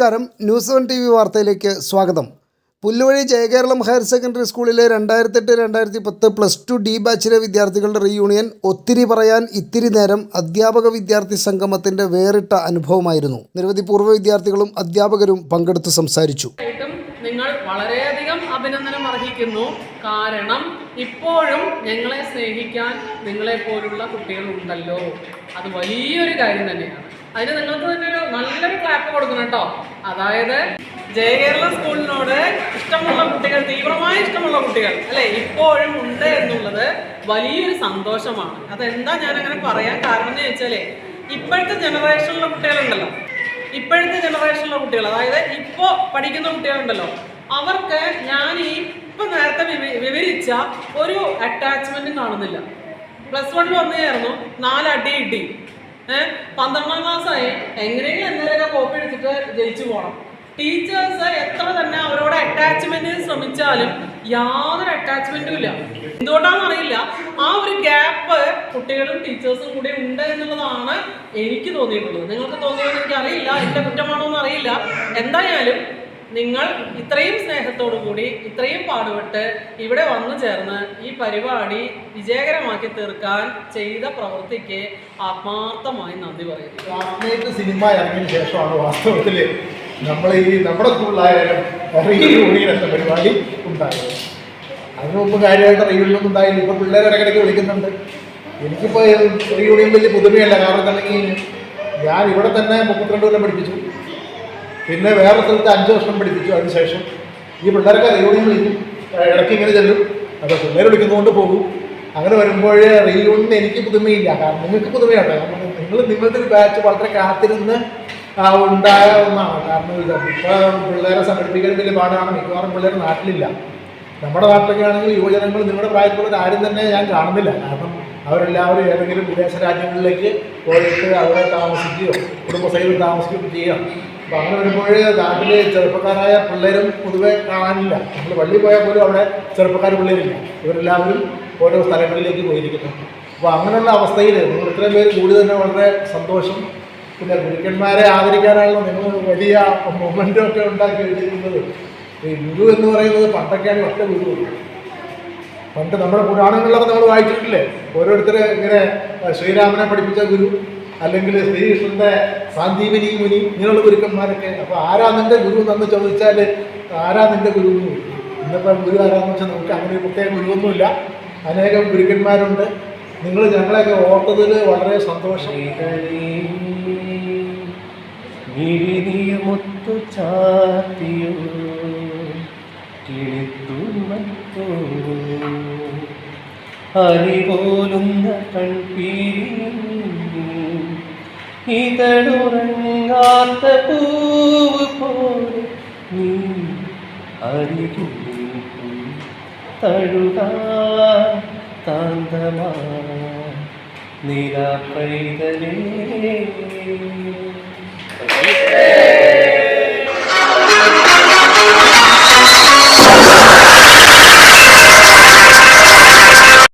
നമസ്കാരം. News 1 TV വാർത്തയിലേക്ക് സ്വാഗതം. പുല്ലുവഴി ജയകേരളം ഹയർ സെക്കൻഡറി സ്കൂളിലെ 2008-2010 +2 ഡി ബാച്ചിലെ വിദ്യാർത്ഥികളുടെ റീയൂണിയൻ ഒത്തിരി പറയാൻ ഇത്തിരി നേരം അധ്യാപക വിദ്യാർത്ഥി സംഗമത്തിന്റെ വേറിട്ട അനുഭവമായിരുന്നു. നിരവധി പൂർവ്വ വിദ്യാർത്ഥികളും അധ്യാപകരും പങ്കെടുത്ത് സംസാരിച്ചു. നിങ്ങൾ വളരെയധികം അഭിനന്ദനം അർഹിക്കുന്നു. കാരണം ഇപ്പോഴും ഞങ്ങളെ സ്നേഹിക്കാൻ നിങ്ങളെപ്പോലുള്ള കുട്ടികളുണ്ടല്ലോ. അത് വലിയൊരു കാര്യം തന്നെയാണ്. അതിന് നിങ്ങൾക്ക് തന്നെ ഒരു നല്ലൊരു ക്ലാപ്പ് കൊടുക്കണം കേട്ടോ. അതായത് ജയകേരളം സ്കൂളിനോട് ഇഷ്ടമുള്ള കുട്ടികൾ, തീവ്രമായി ഇഷ്ടമുള്ള കുട്ടികൾ അല്ലേ, ഇപ്പോഴും ഉണ്ട് എന്നുള്ളത് വലിയൊരു സന്തോഷമാണ്. അതെന്താ ഞാനങ്ങനെ പറയാൻ കാരണം എന്ന് ചോദിച്ചാലേ, ഇപ്പോഴത്തെ ജനറേഷനിലുള്ള കുട്ടികളുണ്ടല്ലോ, ഇപ്പോഴത്തെ ജനറേഷനിലുള്ള കുട്ടികൾ, അതായത് ഇപ്പോൾ പഠിക്കുന്ന കുട്ടികളുണ്ടല്ലോ, അവർക്ക് ഞാൻ ഇപ്പം നേരത്തെ വിവരിച്ച ഒരു അറ്റാച്ച്മെൻറ്റും കാണുന്നില്ല. +1 വന്നതായിരുന്നു, 4 അടി ഇടി, 12ാം ക്ലാസ്സായി, എങ്ങനെയെങ്കിലും എന്തെങ്കിലുമൊക്കെ കോപ്പി എടുത്തിട്ട് ജയിച്ചു പോകണം. ടീച്ചേഴ്സ് എത്ര തന്നെ അവരോട് അറ്റാച്ച്മെൻറ്റിന് ശ്രമിച്ചാലും യാതൊരു അറ്റാച്ച്മെൻറ്റും ഇല്ല. എന്തുകൊണ്ടാണെന്ന് അറിയില്ല. ആ ഒരു ഗ്യാപ്പ് കുട്ടികളും ടീച്ചേഴ്സും കൂടി ഉണ്ട് എന്നുള്ളതാണ് എനിക്ക് തോന്നിയിട്ടുള്ളത്. നിങ്ങൾക്ക് തോന്നിയെന്ന് എനിക്കറിയില്ല, എൻ്റെ കുറ്റമാണോ എന്ന് അറിയില്ല. എന്തായാലും നിങ്ങൾ ഇത്രയും സ്നേഹത്തോടു കൂടി ഇത്രയും പാടുപെട്ട് ഇവിടെ വന്നു ചേർന്ന് ഈ പരിപാടി വിജയകരമാക്കി തീർക്കാൻ ചെയ്ത പ്രവൃത്തിക്ക് ആത്മാർത്ഥമായി നന്ദി പറയുന്നു. സിനിമ ഇറങ്ങിയതിന് ശേഷമാണ് വാസ്തവത്തിൽ നമ്മുടെ സ്കൂളിലായാലും റീയൂണിയൻ എന്ന പരിപാടി ഉണ്ടായത്. അതിനു മുമ്പ് കാര്യമായിട്ട് റീയൂണിയൊന്നും ഉണ്ടായില്ല. ഇപ്പോൾ പിള്ളേരെ ഇടയ്ക്കിടയ്ക്ക് വിളിക്കുന്നുണ്ട്. എനിക്കിപ്പോൾ റീയൂണിയൻ വലിയ പുതുമയല്ല. കാരണം എന്താണെങ്കിൽ ഞാൻ ഇവിടെ തന്നെ 32 കൊല്ലം പഠിപ്പിച്ചു, പിന്നെ വേറെ സ്ഥലത്ത് 5 വർഷം പഠിപ്പിച്ചു. അതിനുശേഷം ഈ പിള്ളേരൊക്കെ റീയൂണിയൻ വിളിക്കും, ഇടയ്ക്ക് ഇങ്ങനെ ചെല്ലും. അപ്പോൾ പിള്ളേർ വിളിക്കുന്നതുകൊണ്ട് പോകും. അങ്ങനെ വരുമ്പോൾ റീയൂണിയൻ എനിക്ക് പുതുമയില്ല. കാരണം നിങ്ങൾക്ക് പുതുമയാണ്. നിങ്ങളുടെ ഒരു ബാച്ച് വളരെ കാത്തിരുന്ന് ഉണ്ടായ ഒന്നാണ്. കാരണം ഇപ്പോൾ പിള്ളേരെ സംഘടിപ്പിക്കാൻ വലിയ പാടാണ്. മിക്കവാറും പിള്ളേർ നാട്ടിലില്ല. നമ്മുടെ നാട്ടിലൊക്കെ ആണെങ്കിൽ യുവജനങ്ങൾ നിങ്ങളുടെ പ്രായത്തിലുള്ള ആരും തന്നെ ഞാൻ കാണുന്നില്ല. കാരണം അവരെല്ലാവരും ഏതെങ്കിലും വിദേശ രാജ്യങ്ങളിലേക്ക് പോയിട്ട് അവിടെ താമസിക്കുകയോ കുടുംബസഹിതം താമസിക്കുകയോ ചെയ്യാം. അപ്പോൾ അങ്ങനെ വരുമ്പോൾ നാട്ടിൽ ചെറുപ്പക്കാരായ പിള്ളേരും പൊതുവെ കാണാനില്ല. നമ്മൾ പള്ളിയിൽ പോയാൽ പോലും അവിടെ ചെറുപ്പക്കാർ പിള്ളേരില്ല. ഇവരെല്ലാവരും ഓരോ സ്ഥലങ്ങളിലേക്ക് പോയിരിക്കുന്നു. അപ്പോൾ അങ്ങനെയുള്ള അവസ്ഥയിൽ നിങ്ങൾ ഇത്രയും പേര് കൂടി തന്നെ വളരെ സന്തോഷം. പിന്നെ ഗുരുക്കന്മാരെ ആദരിക്കാനാണല്ലോ നിങ്ങൾ വലിയ മൊമെൻ്റൊക്കെ ഉണ്ടാക്കി വെച്ചിരിക്കുന്നത്. ഈ ഗുരു എന്ന് പറയുന്നത് പണ്ടൊക്കെയാണ് ഒറ്റ ഗുരു. പണ്ട് നമ്മുടെ പുരാണങ്ങളിലൊക്കെ നമ്മൾ വായിച്ചിട്ടില്ലേ, ഓരോരുത്തർ ഇങ്ങനെ ശ്രീരാമനെ പഠിപ്പിച്ച ഗുരു, അല്ലെങ്കിൽ ശ്രീകൃഷ്ണൻ്റെ സാന്ദീപനി മുനി, ഇങ്ങനെയുള്ള ഗുരുക്കന്മാരൊക്കെ. അപ്പോൾ ആരാ നിൻ്റെ ഗുരു എന്ന് ചോദിച്ചാൽ ആരാ നിൻ്റെ ഗുരു എന്ന് ചോദിക്കും. ഇന്നിപ്പോൾ ഗുരു ആരാന്ന് വെച്ചാൽ നമുക്ക് അങ്ങനെ ഒരു പ്രത്യേക ഗുരുവൊന്നുമില്ല. അനേകം ഗുരുക്കന്മാരുണ്ട്. നിങ്ങൾ ഞങ്ങളെയൊക്കെ ഓർത്തതിൽ വളരെ സന്തോഷം. മുത്തു ചാത്തിയോ അരിപോലുന്ന കൺപീരി ഇതളുറങ്ങാത്ത പൂവ് പോലെ നീ അരികിൽ തഴുകാൻ താന്തമാ നിലാ പൈതലേ.